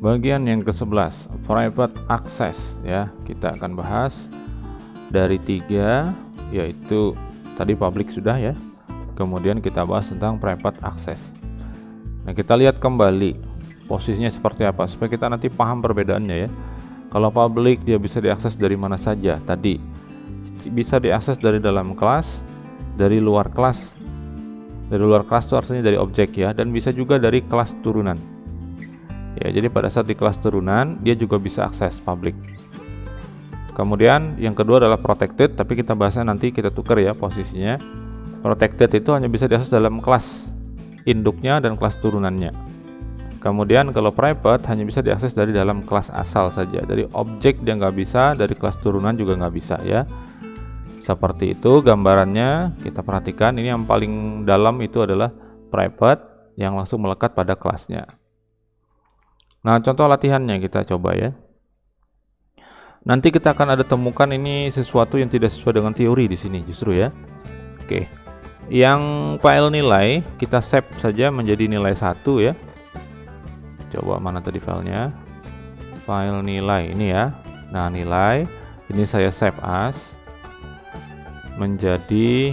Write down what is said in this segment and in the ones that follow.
Bagian yang ke-11, private access ya. Kita akan bahas dari 3, yaitu tadi public sudah ya. Kemudian kita bahas tentang private access. Nah, kita lihat kembali posisinya seperti apa supaya kita nanti paham perbedaannya ya. Kalau public dia bisa diakses dari mana saja. Tadi bisa diakses dari dalam kelas, dari luar kelas. Dari luar kelas itu artinya dari objek ya, dan bisa juga dari kelas turunan. Ya, jadi pada saat di kelas turunan dia juga bisa akses public. Kemudian yang kedua adalah protected, tapi kita bahasnya nanti kita tukar ya posisinya. Protected itu hanya bisa diakses dalam kelas induknya dan kelas turunannya. Kemudian kalau private hanya bisa diakses dari dalam kelas asal saja. Dari objek dia nggak bisa, dari kelas turunan juga nggak bisa ya. Seperti itu gambarannya. Kita perhatikan ini yang paling dalam itu adalah private yang langsung melekat pada kelasnya. Nah, contoh latihannya kita coba ya. Nanti kita akan ada temukan ini sesuatu yang tidak sesuai dengan teori di sini justru ya. Oke. Yang file nilai kita save saja menjadi nilai 1 ya. Coba mana tadi filenya? File nilai ini ya. Nah, nilai ini saya save as menjadi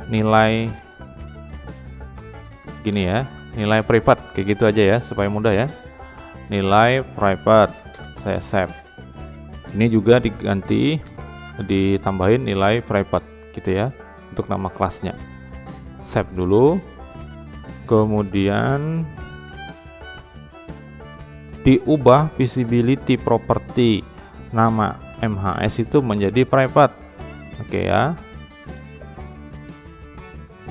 nilai gini ya. Nilai private kayak gitu aja ya supaya mudah ya. Nilai private saya save. Ini juga diganti ditambahin nilai private gitu ya untuk nama kelasnya. Save dulu. Kemudian diubah visibility property nama MHS itu menjadi private. Oke ya.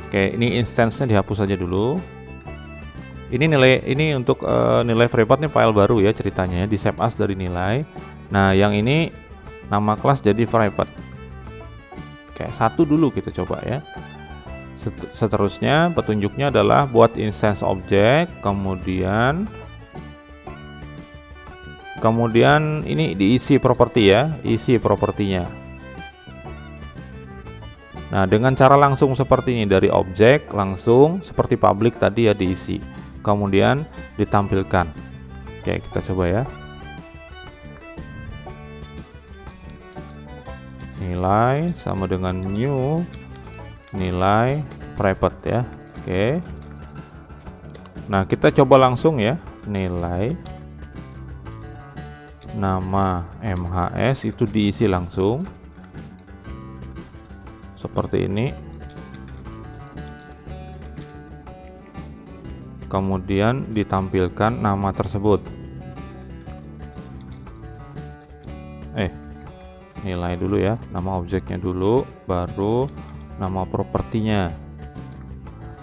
Oke, ini instance-nya dihapus saja dulu. Ini nilai ini untuk nilai private nih file baru ya ceritanya ya, di save as dari nilai. Nah, yang ini nama kelas jadi private. Kayak 1 dulu kita coba ya. Seterusnya petunjuknya adalah buat instance object, kemudian ini diisi properti ya, isi propertinya. Nah, dengan cara langsung seperti ini dari objek langsung seperti public tadi ya diisi. Kemudian ditampilkan. Oke, kita coba ya. Nilai sama dengan new nilai private ya. Oke. Nah, kita coba langsung ya. Nilai nama MHS itu diisi langsung. Seperti ini. Kemudian ditampilkan nama tersebut. Nilai dulu ya, nama objeknya dulu, baru nama propertinya.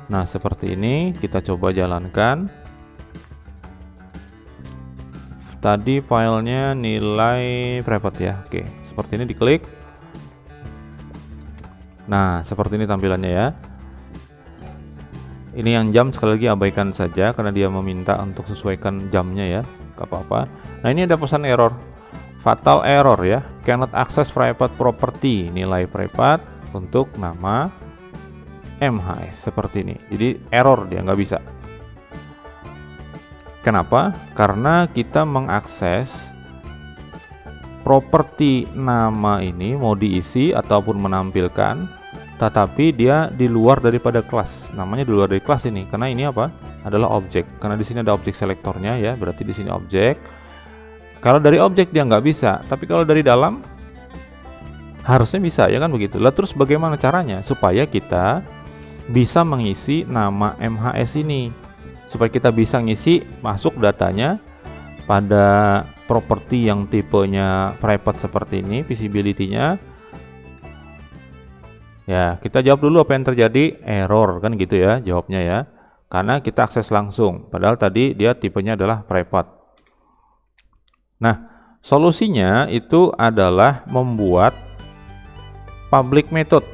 Nah, seperti ini kita coba jalankan. Tadi filenya nilai private ya. Oke, seperti ini diklik. Nah, seperti ini tampilannya ya. Ini yang jam sekali lagi abaikan saja karena dia meminta untuk sesuaikan jamnya ya, gak apa-apa. Nah, ini ada pesan error, fatal error ya, cannot access private property, nilai private untuk nama MHS seperti ini. Jadi error dia nggak bisa. Kenapa? Karena kita mengakses properti nama ini mau diisi ataupun menampilkan, tetapi dia di luar daripada kelas. Namanya di luar dari kelas ini karena ini apa? Adalah objek. Karena di sini ada objek selektornya ya, berarti di sini objek. Kalau dari objek dia nggak bisa, tapi kalau dari dalam harusnya bisa ya kan begitu. Lah terus bagaimana caranya supaya kita bisa mengisi nama MHS ini? Supaya kita bisa ngisi masuk datanya pada properti yang tipenya private seperti ini, visibility-nya. Ya, kita jawab dulu apa yang terjadi, error kan gitu ya jawabnya ya. Karena kita akses langsung, padahal tadi dia tipenya adalah private. Nah, solusinya itu adalah membuat public method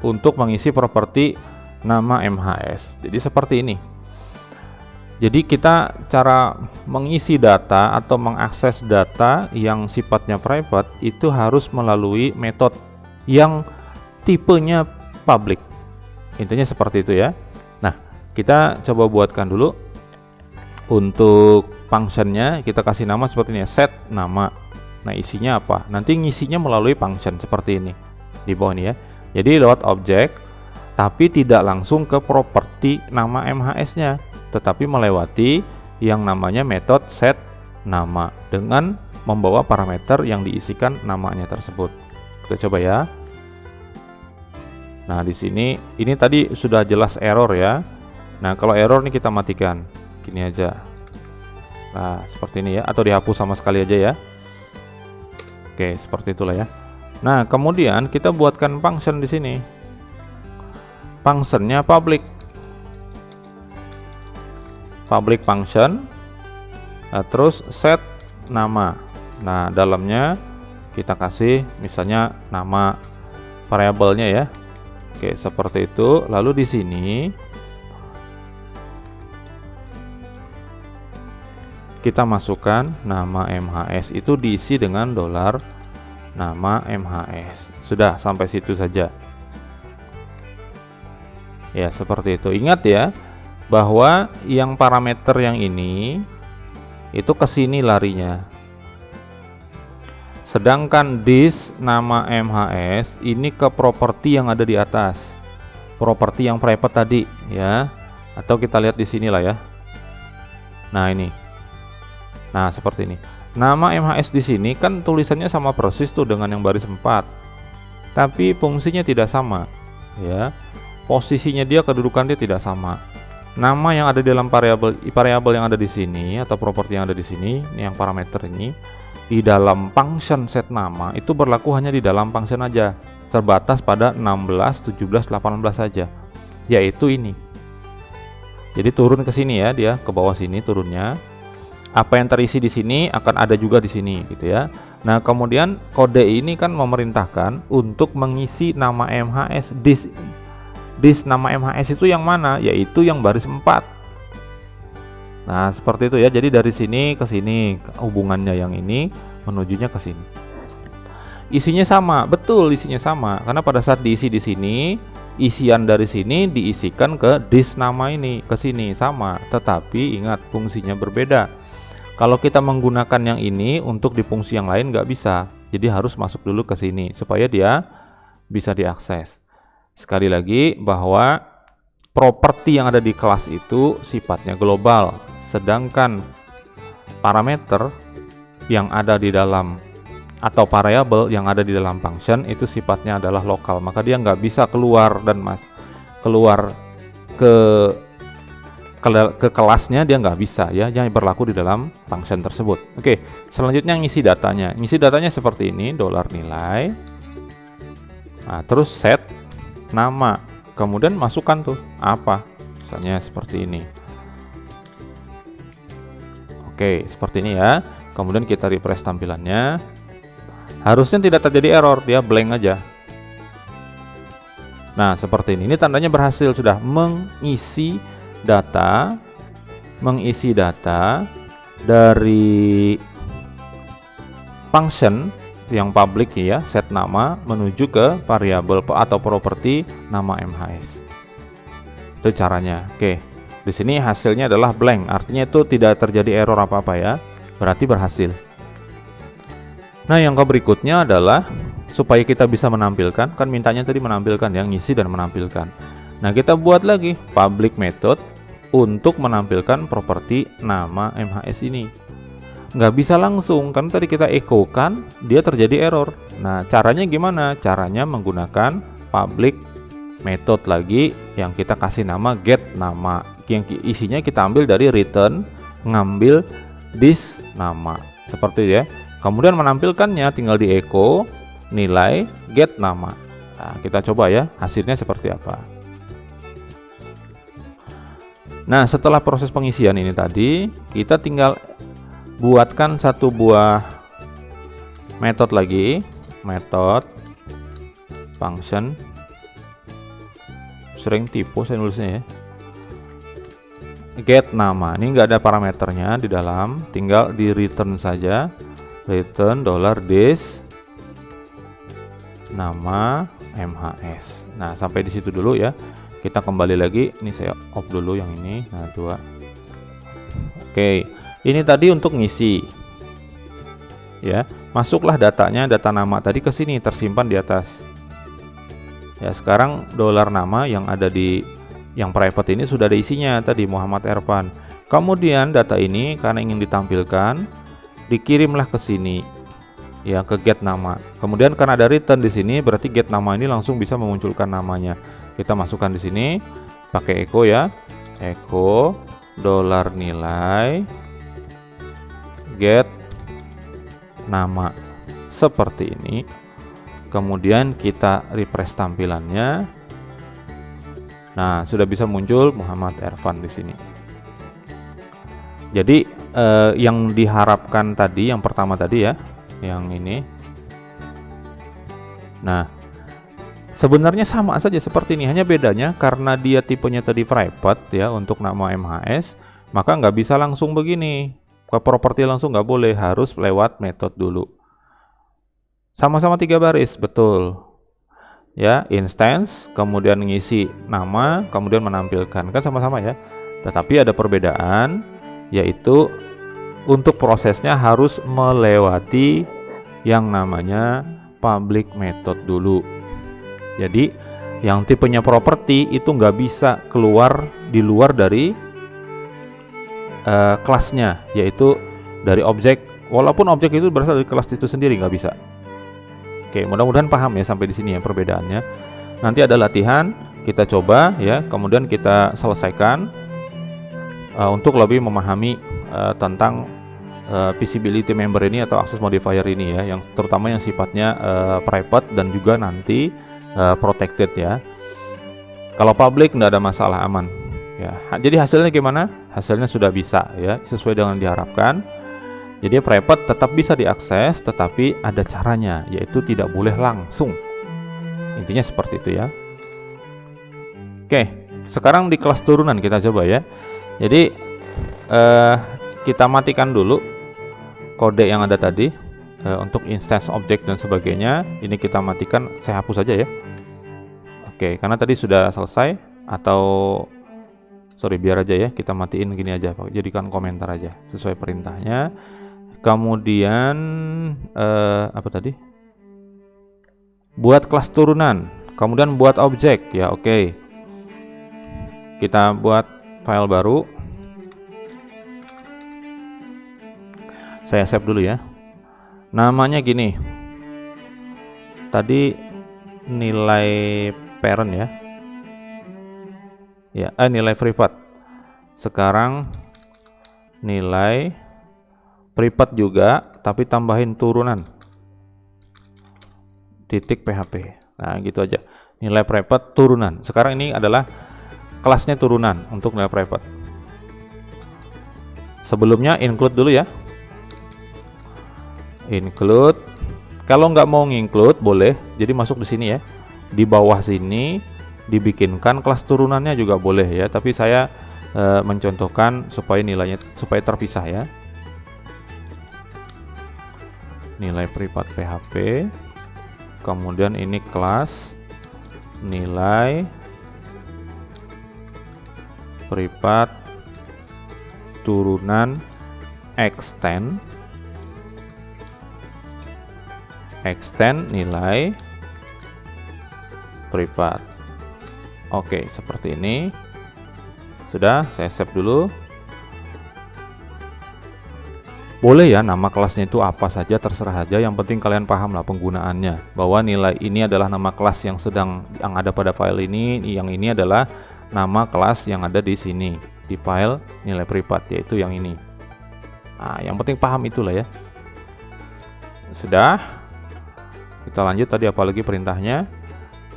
untuk mengisi properti nama MHS. Jadi seperti ini. Jadi kita cara mengisi data atau mengakses data yang sifatnya private itu harus melalui metode yang tipenya public. Intinya seperti itu ya. Nah, kita coba buatkan dulu. Untuk functionnya kita kasih nama seperti ini ya, set nama. Nah isinya apa? Nanti ngisinya melalui function seperti ini di bawah ini ya. Jadi lewat objek, tapi tidak langsung ke properti nama MHS nya, tetapi melewati yang namanya metode set nama dengan membawa parameter yang diisikan namanya tersebut. Kita coba ya. Nah di sini ini tadi sudah jelas error ya. Nah kalau error nih kita matikan gini aja. Nah seperti ini ya, atau dihapus sama sekali aja ya. Oke seperti itulah ya. Nah kemudian kita buatkan function di sini. Functionnya public function. Nah, terus set nama. Nah dalamnya kita kasih misalnya nama variabelnya ya. Oke seperti itu. Lalu di sini kita masukkan nama MHS, itu diisi dengan dolar nama MHS. Sudah sampai situ saja ya, seperti itu. Ingat ya bahwa yang parameter yang ini itu ke sini larinya, sedangkan this nama MHS ini ke properti yang ada di atas, properti yang private tadi ya, atau kita lihat di sinilah ya. Nah ini, nah seperti ini. Nama MHS di sini kan tulisannya sama persis tuh dengan yang baris 4, tapi fungsinya tidak sama ya. Posisinya dia, kedudukan dia tidak sama. Nama yang ada di dalam variabel yang ada di sini atau properti yang ada di sini, ini yang parameter ini, di dalam function set nama itu berlaku hanya di dalam function aja, terbatas pada 16, 17, 18 saja, yaitu ini. Jadi turun ke sini ya, dia ke bawah sini turunnya. Apa yang terisi di sini akan ada juga di sini gitu ya. Nah, kemudian kode ini kan memerintahkan untuk mengisi nama MHS. This nama MHS itu yang mana? Yaitu yang baris 4. Nah, seperti itu ya. Jadi dari sini ke sini hubungannya yang ini menujunya ke sini. Isinya sama, betul isinya sama. Karena pada saat diisi di sini, isian dari sini diisikan ke this nama ini, ke sini sama. Tetapi ingat fungsinya berbeda. Kalau kita menggunakan yang ini untuk di fungsi yang lain nggak bisa. Jadi harus masuk dulu ke sini supaya dia bisa diakses. Sekali lagi bahwa properti yang ada di kelas itu sifatnya global, sedangkan parameter yang ada di dalam atau variabel yang ada di dalam function itu sifatnya adalah lokal. Maka dia nggak bisa keluar dan keluar ke kelasnya, dia nggak bisa ya, yang berlaku di dalam function tersebut. Oke, selanjutnya ngisi datanya. Ngisi datanya seperti ini, dolar nilai. Nah, terus set nama, kemudian masukkan tuh apa, misalnya seperti ini. Oke, seperti ini ya. Kemudian kita refresh tampilannya. Harusnya tidak terjadi error, dia blank aja. Nah, seperti ini. Ini tandanya berhasil, sudah mengisi data dari function yang public ya, set nama menuju ke variabel atau properti nama MHS. Itu caranya. Oke. Di sini hasilnya adalah blank, artinya itu tidak terjadi error apa-apa ya. Berarti berhasil. Nah, yang berikutnya adalah supaya kita bisa menampilkan, kan mintanya tadi menampilkan, yang ngisi dan menampilkan. Nah, kita buat lagi public method untuk menampilkan properti nama MHS ini. Nggak bisa langsung, kan tadi kita echo kan, dia terjadi error. Nah, caranya gimana? Caranya menggunakan public method lagi yang kita kasih nama get nama, yang isinya kita ambil dari return, ngambil this nama, seperti itu ya. Kemudian menampilkannya tinggal di echo nilai get nama. Nah, kita coba ya hasilnya seperti apa. Nah, setelah proses pengisian ini tadi, kita tinggal buatkan satu buah metode lagi, metode function. Sering tipu saya nulisnya ya. Get nama, ini nggak ada parameternya di dalam, tinggal di return saja, return $this nama MHS. Nah, sampai di situ dulu ya. Kita kembali lagi, ini saya off dulu yang ini. Nah, 2. Oke, ini tadi untuk ngisi. Ya, masuklah datanya, data nama tadi ke sini tersimpan di atas. Ya, sekarang dolar nama yang ada di yang private ini sudah ada isinya tadi Muhammad Ervan. Kemudian data ini karena ingin ditampilkan, dikirimlah ke sini. Ya, ke get nama. Kemudian karena ada return di sini, berarti get nama ini langsung bisa memunculkan namanya. Kita masukkan di sini pakai echo ya. Echo dolar nilai get nama seperti ini. Kemudian kita refresh tampilannya. Nah, sudah bisa muncul Muhammad Ervan di sini. Jadi yang diharapkan tadi, yang pertama tadi ya, yang ini. Nah, sebenarnya sama saja seperti ini, hanya bedanya karena dia tipenya tadi private ya untuk nama MHS, maka nggak bisa langsung begini. Ke properti langsung nggak boleh, harus lewat method dulu. Sama-sama 3 baris, betul. Ya, instance, kemudian ngisi nama, kemudian menampilkan, kan sama-sama ya. Tetapi ada perbedaan, yaitu untuk prosesnya harus melewati yang namanya public method dulu. Jadi, yang tipenya properti itu nggak bisa keluar di luar dari kelasnya, yaitu dari objek, walaupun objek itu berasal dari kelas itu sendiri, nggak bisa. Oke, mudah-mudahan paham ya sampai di sini ya perbedaannya. Nanti ada latihan, kita coba ya, kemudian kita selesaikan untuk lebih memahami tentang visibility member ini atau access modifier ini ya, yang terutama yang sifatnya private dan juga nanti protected ya. Kalau public nggak ada masalah, aman. Ya, jadi hasilnya gimana? Hasilnya sudah bisa ya, sesuai dengan diharapkan. Jadi private tetap bisa diakses, tetapi ada caranya, yaitu tidak boleh langsung. Intinya seperti itu ya. Oke, sekarang di kelas turunan kita coba ya. Jadi kita matikan dulu kode yang ada tadi untuk instance object dan sebagainya. Ini kita matikan, saya hapus saja ya. Oke, karena tadi sudah selesai, atau sorry, biar aja ya, kita matiin gini aja, jadikan komentar aja sesuai perintahnya. Kemudian apa tadi? Buat kelas turunan, kemudian buat objek ya. Oke, kita buat file baru. Saya save dulu ya. Namanya gini. Tadi nilai parent ya. Ya, nilai privat. Sekarang nilai privat juga, tapi tambahin turunan. Titik PHP. Nah, gitu aja. Nilai privat turunan. Sekarang ini adalah kelasnya turunan untuk nilai privat. Sebelumnya include dulu ya. Include. Kalau nggak mau include boleh, jadi masuk di sini ya. Di bawah sini dibikinkan kelas turunannya juga boleh ya, tapi saya mencontohkan supaya nilainya supaya terpisah ya. Nilai privat PHP, kemudian ini kelas nilai privat turunan extend nilai privat. Oke, seperti ini. Sudah, saya save dulu. Boleh ya nama kelasnya itu apa saja, terserah aja, yang penting kalian paham lah penggunaannya, bahwa nilai ini adalah nama kelas yang ada pada file ini, yang ini adalah nama kelas yang ada di sini di file nilai privat, yaitu yang ini. Nah, yang penting paham itulah ya. Sudah, kita lanjut. Tadi apalagi perintahnya?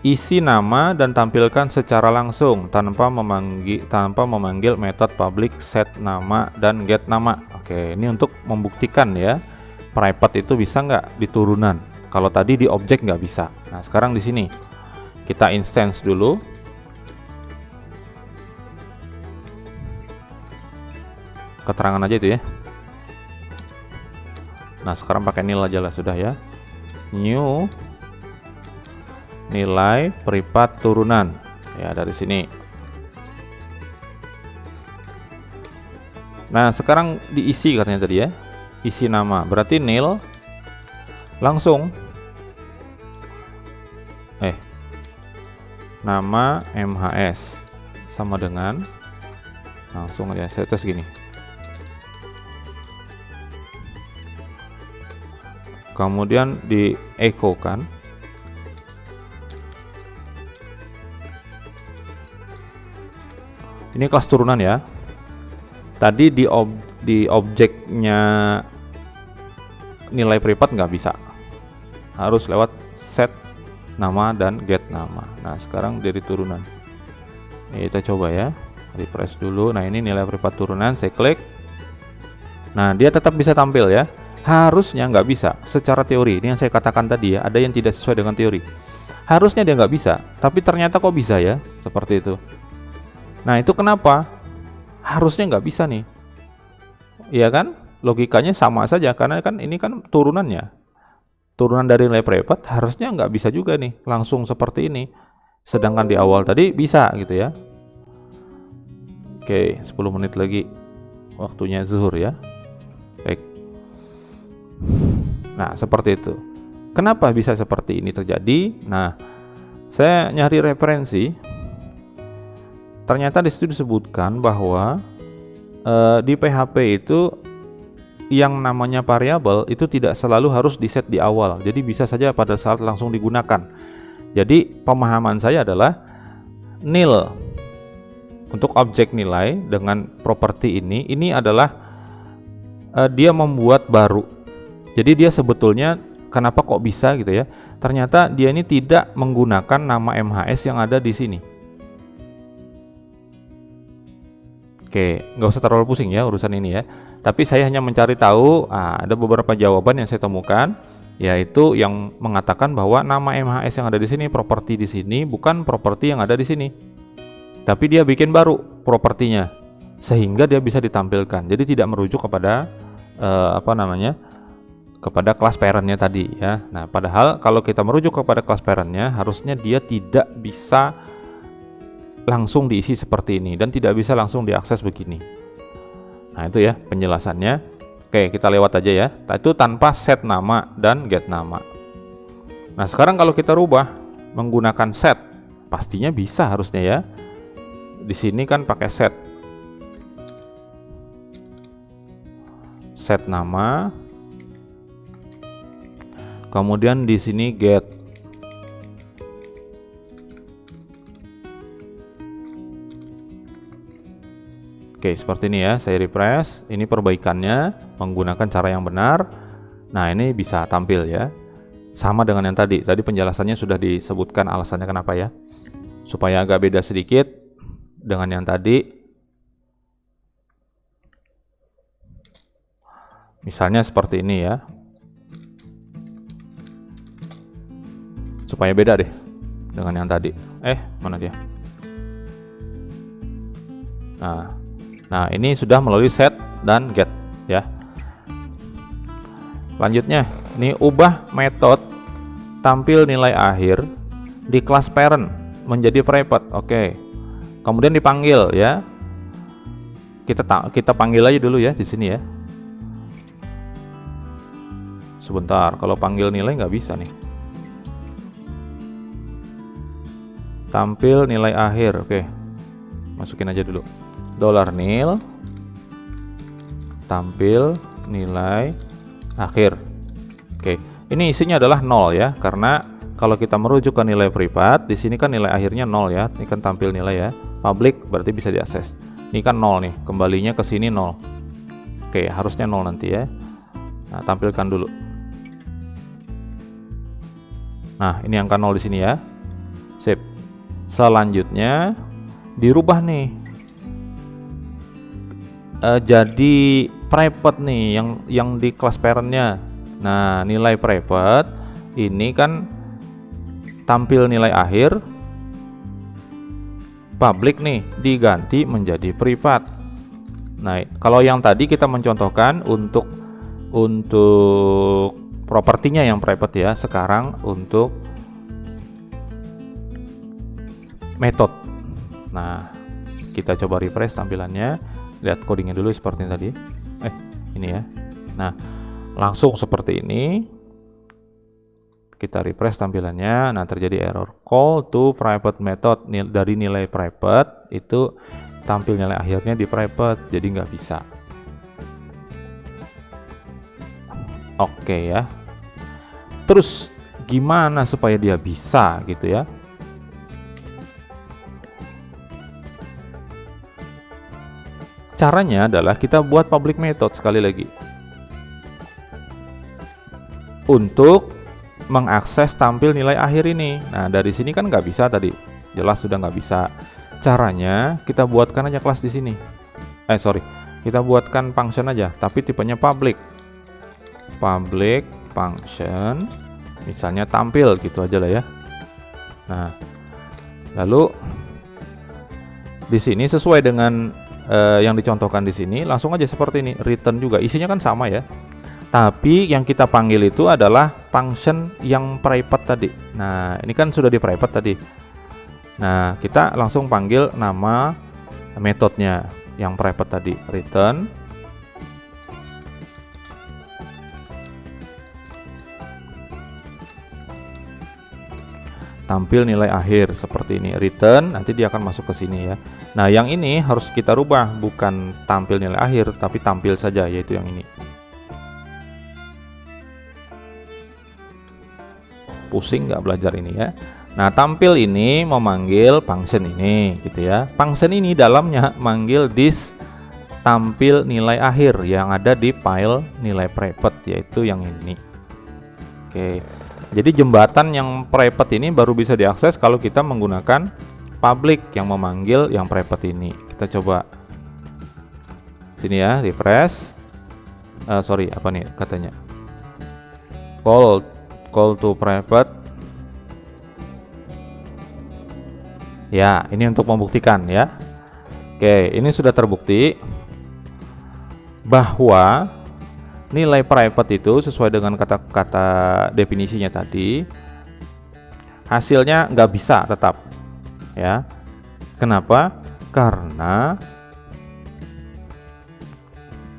Isi nama dan tampilkan secara langsung tanpa memanggil metode public set nama dan get nama. Oke, ini untuk membuktikan ya, private itu bisa nggak di turunan. Kalau tadi di objek nggak bisa. Nah, sekarang di sini kita instance dulu. Keterangan aja itu ya. Nah, sekarang pakai nil aja lah, sudah ya. New nilai privat turunan ya, dari sini. Nah, sekarang diisi katanya tadi ya. Isi nama. Berarti nil langsung nama MHS sama dengan, langsung aja saya tes gini. Kemudian di echo kan. Ini kelas turunan ya. Tadi di objeknya nilai privat nggak bisa, harus lewat set nama dan get nama. Nah, sekarang dari turunan. Ini kita coba ya, refresh dulu. Nah, ini nilai privat turunan, saya klik. Nah, dia tetap bisa tampil ya. Harusnya nggak bisa secara teori. Ini yang saya katakan tadi ya, ada yang tidak sesuai dengan teori. Harusnya dia nggak bisa, tapi ternyata kok bisa ya, seperti itu. Nah, itu kenapa? Harusnya nggak bisa nih. Iya kan? Logikanya sama saja, karena kan ini kan turunannya. Turunan dari nilai privat harusnya nggak bisa juga nih, langsung seperti ini. Sedangkan di awal tadi bisa gitu ya. Oke, 10 menit lagi waktunya zuhur ya. Baik. Nah, seperti itu. Kenapa bisa seperti ini terjadi? Nah, saya nyari referensi. Ternyata di situ disebutkan bahwa di PHP itu yang namanya variabel itu tidak selalu harus diset di awal. Jadi bisa saja pada saat langsung digunakan. Jadi pemahaman saya adalah nil untuk objek nilai dengan properti ini adalah dia membuat baru. Jadi dia sebetulnya kenapa kok bisa gitu ya? Ternyata dia ini tidak menggunakan nama MHS yang ada di sini. Oke, nggak usah terlalu pusing ya urusan ini ya. Tapi saya hanya mencari tahu, ada beberapa jawaban yang saya temukan, yaitu yang mengatakan bahwa nama MHS yang ada di sini, properti di sini, bukan properti yang ada di sini. Tapi dia bikin baru propertinya, sehingga dia bisa ditampilkan. Jadi tidak merujuk kepada kepada kelas parentnya tadi ya. Nah, padahal kalau kita merujuk kepada kelas parentnya, harusnya dia tidak bisa langsung diisi seperti ini dan tidak bisa langsung diakses begini. Nah, itu ya penjelasannya. Oke, kita lewat aja ya. Itu tanpa set nama dan get nama. Nah, sekarang kalau kita rubah menggunakan set, pastinya bisa harusnya ya. Di sini kan pakai set. Set nama. Kemudian di sini get. Oke, seperti ini ya, saya refresh. Ini perbaikannya menggunakan cara yang benar. Nah, ini bisa tampil ya. Sama dengan yang tadi. Tadi penjelasannya sudah disebutkan alasannya kenapa ya. Supaya agak beda sedikit dengan yang tadi. Misalnya seperti ini ya. Supaya beda deh dengan yang tadi. Mana dia? Nah, ini sudah melalui set dan get ya. Lanjutnya, ini ubah metode tampil nilai akhir di kelas parent menjadi private. Oke. Kemudian dipanggil ya. Kita panggil aja dulu ya di sini ya. Sebentar, kalau panggil nilai nggak bisa nih. Tampil nilai akhir. Oke. Masukin aja dulu. $nil tampil nilai akhir. Oke, ini isinya adalah 0 ya, karena kalau kita merujuk ke nilai privat, di sini kan nilai akhirnya 0 ya. Ini kan tampil nilai ya. Public berarti bisa diakses. Ini kan 0 nih, kembalinya ke sini 0. Oke, harusnya 0 nanti ya. Nah, tampilkan dulu. Nah, ini angka 0 di sini ya. Sip. Selanjutnya dirubah nih. Jadi private nih yang di kelas parentnya. Nah, nilai private ini kan tampil nilai akhir, public nih diganti menjadi privat. Nah, kalau yang tadi kita mencontohkan untuk propertinya yang private ya. Sekarang untuk metode. Nah, kita coba refresh tampilannya. lihat codingnya dulu seperti tadi. Ini ya. Nah, langsung seperti ini. Kita refresh tampilannya. Nah, terjadi error. Call to private method dari nilai private itu tampil nilai akhirnya di private, jadi nggak bisa. Oke ya. Terus gimana supaya dia bisa gitu ya? Caranya adalah kita buat public method sekali lagi untuk mengakses tampil nilai akhir ini. Nah, dari sini kan nggak bisa tadi, jelas sudah nggak bisa. Caranya kita buatkan aja kelas di sini. Kita buatkan function aja, tapi tipenya public. Public function, misalnya tampil gitu aja lah ya. Nah, lalu di sini sesuai dengan yang dicontohkan di sini, langsung aja seperti ini, return juga, isinya kan sama ya. Tapi yang kita panggil itu adalah function yang private tadi. Nah, ini kan sudah di private tadi. Nah, kita langsung panggil nama metodenya yang private tadi, return tampil nilai akhir seperti ini, return, nanti dia akan masuk ke sini ya. Nah, yang ini harus kita rubah, bukan tampil nilai akhir tapi tampil saja, yaitu yang ini. Pusing nggak belajar ini ya. Nah, tampil ini memanggil function ini gitu ya. Function ini dalamnya manggil this tampil nilai akhir yang ada di file nilai private, yaitu yang ini. Oke. Jadi jembatan yang private ini baru bisa diakses kalau kita menggunakan public yang memanggil yang private ini. Kita coba sini ya, refresh. Apa nih katanya? Call to private. Ya, ini untuk membuktikan ya. Oke, ini sudah terbukti bahwa nilai private itu sesuai dengan kata-kata definisinya tadi, hasilnya nggak bisa tetap ya. Kenapa? Karena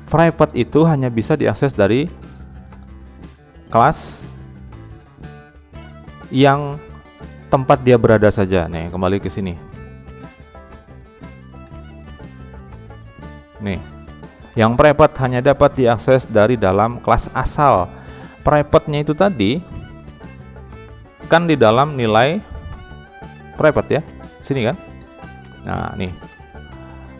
private itu hanya bisa diakses dari kelas yang tempat dia berada saja. Nih, kembali ke sini. Nih, yang private hanya dapat diakses dari dalam kelas asal. Private-nya itu tadi kan di dalam nilai private ya, sini kan. Nah, nih,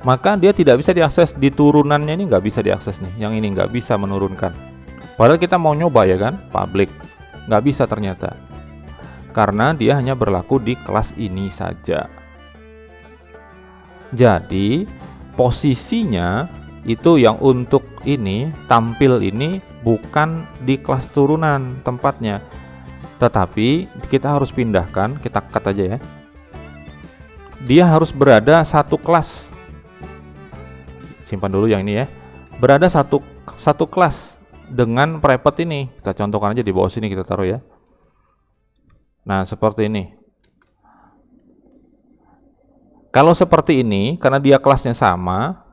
maka dia tidak bisa diakses di turunannya, ini nggak bisa diakses nih. Yang ini nggak bisa menurunkan. Padahal kita mau nyoba ya kan, public, nggak bisa ternyata. Karena dia hanya berlaku di kelas ini saja. Jadi posisinya itu yang untuk ini, tampil ini bukan di kelas turunan tempatnya, tetapi kita harus pindahkan, kita cut aja ya. Dia harus berada satu kelas. Simpan dulu yang ini ya. Berada satu kelas dengan private ini. Kita contohkan aja di bawah sini, kita taruh ya. Nah, seperti ini. Kalau seperti ini, karena dia kelasnya sama,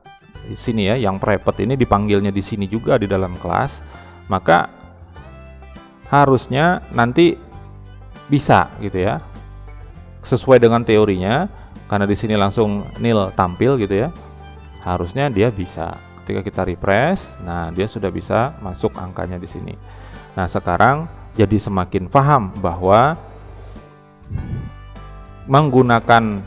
di sini ya, yang private ini dipanggilnya di sini juga di dalam kelas, maka harusnya nanti bisa gitu ya. Sesuai dengan teorinya, karena di sini langsung nil tampil gitu ya. Harusnya dia bisa. Ketika kita refresh, nah dia sudah bisa masuk angkanya di sini. Nah, sekarang jadi semakin paham bahwa menggunakan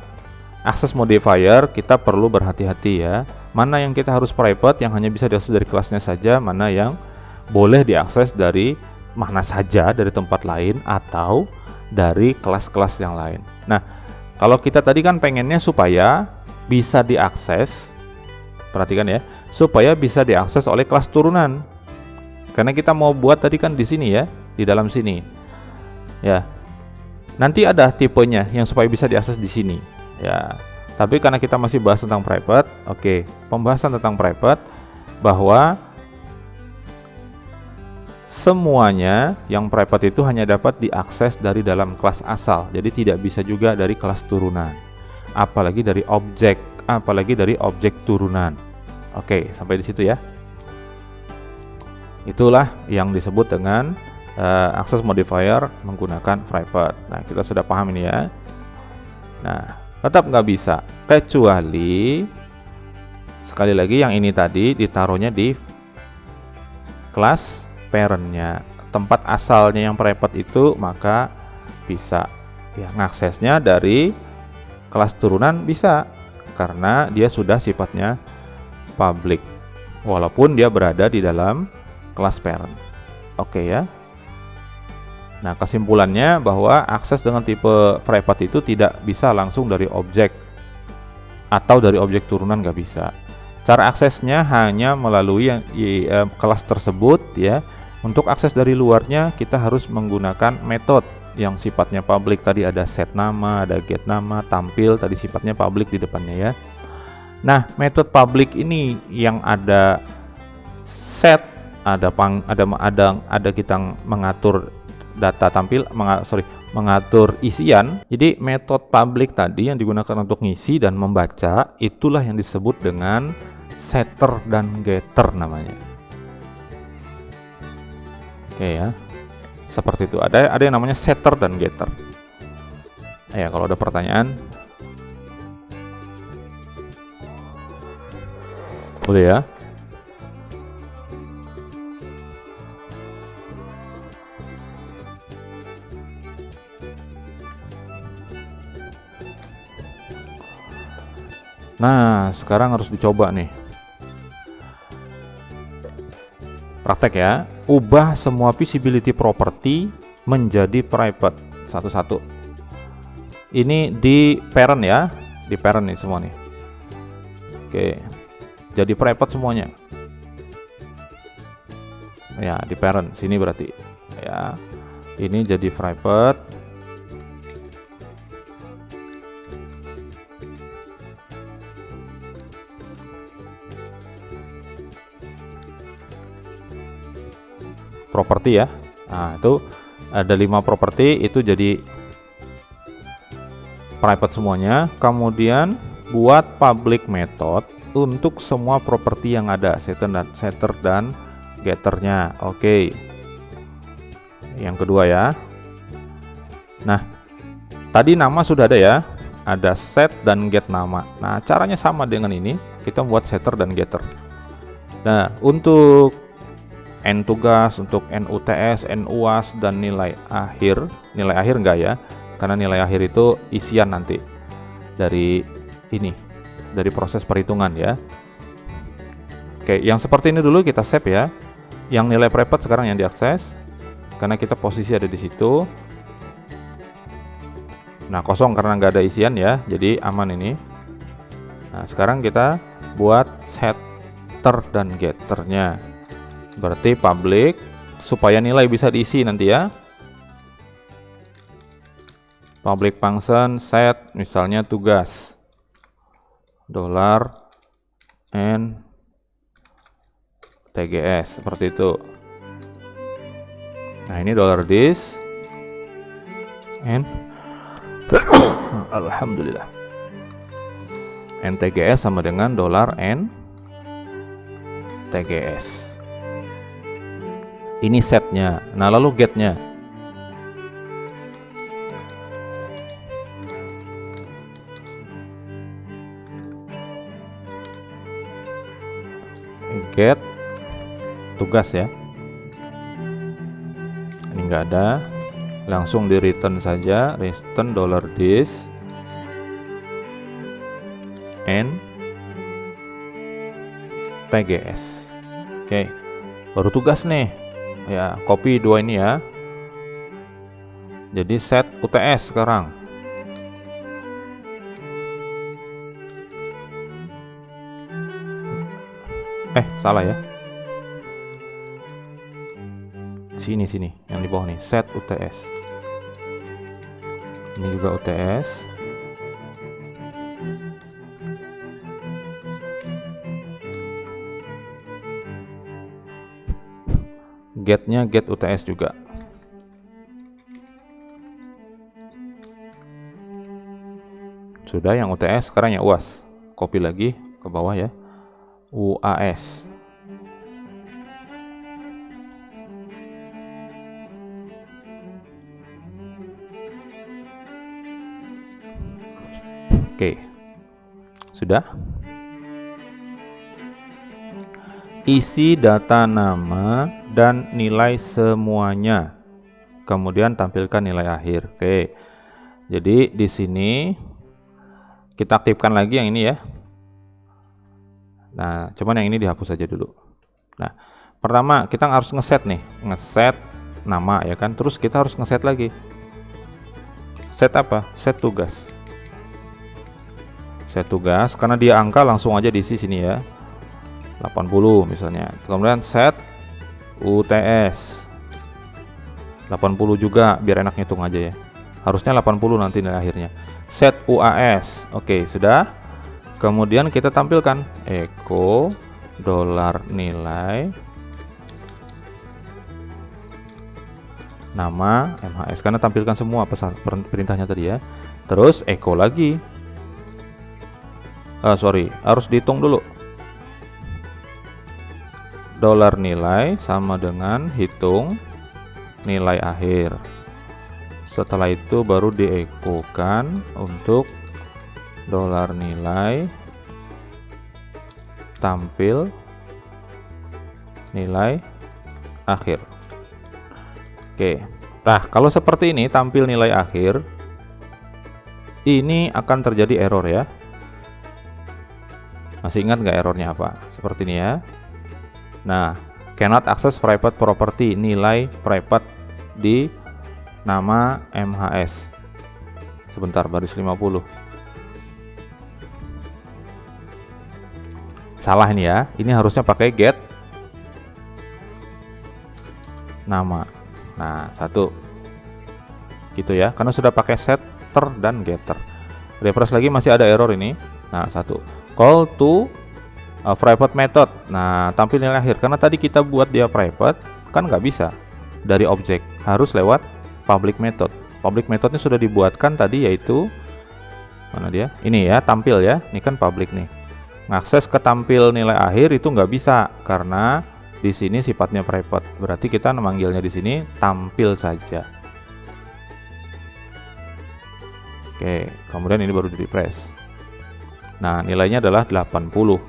access modifier kita perlu berhati-hati ya. Mana yang kita harus private, yang hanya bisa diakses dari kelasnya saja, mana yang boleh diakses dari mana saja, dari tempat lain atau dari kelas-kelas yang lain. Nah, kalau kita tadi kan pengennya supaya bisa diakses, perhatikan ya, supaya bisa diakses oleh kelas turunan. Karena kita mau buat tadi kan di sini ya, di dalam sini. Ya. Nanti ada tipenya yang supaya bisa diakses di sini. Ya. Tapi karena kita masih bahas tentang private, oke, pembahasan tentang private bahwa semuanya yang private itu hanya dapat diakses dari dalam kelas asal. Jadi tidak bisa juga dari kelas turunan. Apalagi dari objek turunan. Oke, sampai di situ ya. Itulah yang disebut dengan access modifier menggunakan private. Nah, kita sudah paham ini ya. Nah, tetap nggak bisa, kecuali sekali lagi yang ini tadi ditaruhnya di kelas parentnya, tempat asalnya yang private itu, maka bisa ya ngaksesnya dari kelas turunan bisa, karena dia sudah sifatnya public walaupun dia berada di dalam kelas parent. Oke ya. Nah, kesimpulannya bahwa akses dengan tipe private itu tidak bisa langsung dari objek atau dari objek turunan, nggak bisa. Cara aksesnya hanya melalui kelas tersebut ya. Untuk akses dari luarnya kita harus menggunakan metode yang sifatnya public. Tadi ada set nama, ada get nama, tampil tadi sifatnya public di depannya ya. Nah, metode public ini yang ada set, ada kita mengatur data tampil, mengatur isian. Jadi metode public tadi yang digunakan untuk ngisi dan membaca, itulah yang disebut dengan setter dan getter namanya. Oke ya, seperti itu. Ada yang namanya setter dan getter. Ya, kalau ada pertanyaan boleh ya. Nah, sekarang harus dicoba nih. Praktek ya. Ubah semua visibility property menjadi private satu-satu. Ini di parent ya, di parent nih semua nih. Oke, jadi private semuanya. Ya, di parent sini berarti. Ya, ini jadi private. Properti ya. Nah, itu ada 5 properti, itu jadi private semuanya. Kemudian buat public method untuk semua properti yang ada, setter dan getternya. Oke. Yang kedua ya. Nah, tadi nama sudah ada ya. Ada set dan get nama. Nah, caranya sama dengan ini. Kita buat setter dan getter. Nah, untuk N tugas, untuk N UTS, N UAS, dan nilai akhir. Nilai akhir enggak ya, karena nilai akhir itu isian nanti dari ini, dari proses perhitungan ya. Oke, yang seperti ini dulu kita save ya. Yang nilai private sekarang yang diakses, karena kita posisi ada di situ. Nah, kosong karena nggak ada isian ya, jadi aman ini. Nah, sekarang kita buat setter dan getternya. Berarti public supaya nilai bisa diisi nanti ya. Public function set misalnya tugas $n TGS seperti itu. Nah, ini $this and alhamdulillah. NTGS sama dengan $n TGS. Ini setnya. Nah, lalu getnya. Get tugas ya. Ini enggak ada. Langsung di return saja. Return $this and TGS. Oke. Baru tugas nih. Ya, copy dua ini ya. Jadi set UTS sekarang. Salah ya. Sini yang di bawah nih, set UTS. Ini juga UTS. Getnya get UTS juga. Sudah yang UTS, sekarang yang UAS. Copy lagi ke bawah ya. UAS. Oke, sudah. Isi data nama dan nilai semuanya, kemudian tampilkan nilai akhir. Oke, jadi di sini kita aktifkan lagi yang ini ya. Nah, cuman yang ini dihapus saja dulu. Nah, pertama kita harus ngeset nih, ngeset nama ya kan. Terus kita harus ngeset lagi. Set apa? Set tugas. Set tugas, karena dia angka langsung aja diisi sini ya. 80 misalnya. Kemudian set UTS. 80 juga biar enak ngitung aja ya. Harusnya 80 nanti nilai akhirnya. Set UAS. Oke, sudah. Kemudian kita tampilkan echo dolar nilai nama MHS, karena tampilkan semua pesan perintahnya tadi ya. Terus echo lagi. Harus dihitung dulu. Dolar nilai sama dengan hitung nilai akhir. Setelah itu baru diekokan untuk dolar nilai tampil nilai akhir. Oke. Nah, kalau seperti ini tampil nilai akhir, ini akan terjadi error ya. Masih ingat nggak errornya apa? Seperti ini ya. Nah, cannot access private property, nilai private di nama MHS. Sebentar, baris 50. Salah ini ya. Ini harusnya pakai get nama. Nah, satu. Gitu ya. Karena sudah pakai setter dan getter. Refresh lagi masih ada error ini. Nah, satu. Call to private method. Nah, tampil nilai akhir. Karena tadi kita buat dia private, kan nggak bisa dari objek, harus lewat public method. Public methodnya sudah dibuatkan tadi, yaitu mana dia? Ini ya, tampil ya. Ini kan public nih. Ngakses ke tampil nilai akhir itu nggak bisa karena di sini sifatnya private. Berarti kita memanggilnya di sini tampil saja. Oke, kemudian ini baru di refresh. Nah, nilainya adalah 80.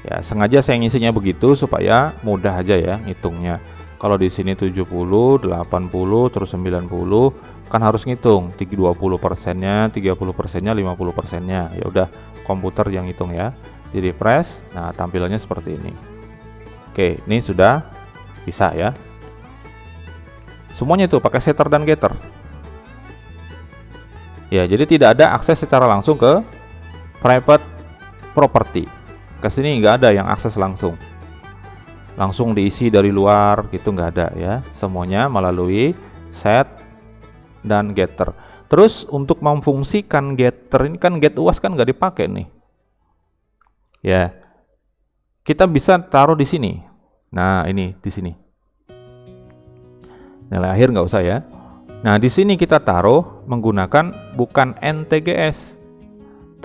Ya, sengaja saya ngisinya begitu supaya mudah aja ya ngitungnya. Kalau di sini 70, 80, terus 90, kan harus ngitung 20%-nya, 30%-nya, 50%-nya. Ya udah, komputer yang hitung ya. Di refresh, nah tampilannya seperti ini. Oke, ini sudah bisa ya. Semuanya itu pakai setter dan getter. Ya, jadi tidak ada akses secara langsung ke private property. Ke sini nggak ada yang akses langsung diisi dari luar gitu, nggak ada ya. Semuanya melalui set dan getter. Terus untuk memfungsikan getter ini kan get UAS kan nggak dipakai nih ya. Kita bisa taruh di sini. Nah, ini di sini nilai akhir nggak usah ya. Nah, di sini kita taruh menggunakan bukan NTGS,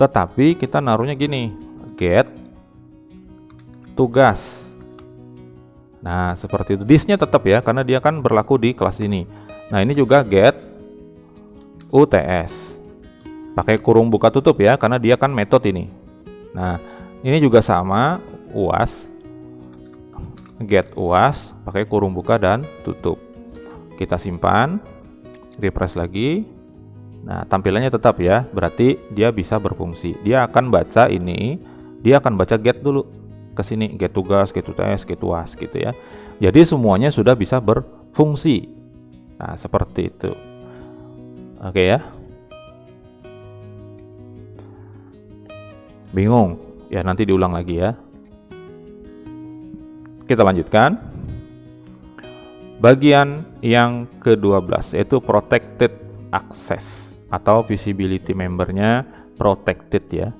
tetapi kita naruhnya gini, get tugas. Nah, seperti itu. This-nya tetap ya, karena dia kan berlaku di kelas ini. Nah, ini juga get UTS. Pakai kurung buka tutup ya, karena dia kan metode ini. Nah, ini juga sama, UAS. Get UAS, pakai kurung buka dan tutup. Kita simpan, refresh lagi. Nah, tampilannya tetap ya, berarti dia bisa berfungsi. Dia akan baca ini, dia akan baca get dulu ke sini, get tugas, get UTS, get UAS gitu ya. Jadi semuanya sudah bisa berfungsi. Nah, seperti itu. Oke ya. Bingung? Ya, nanti diulang lagi ya. Kita lanjutkan. Bagian yang ke-12 yaitu protected access atau visibility membernya protected ya.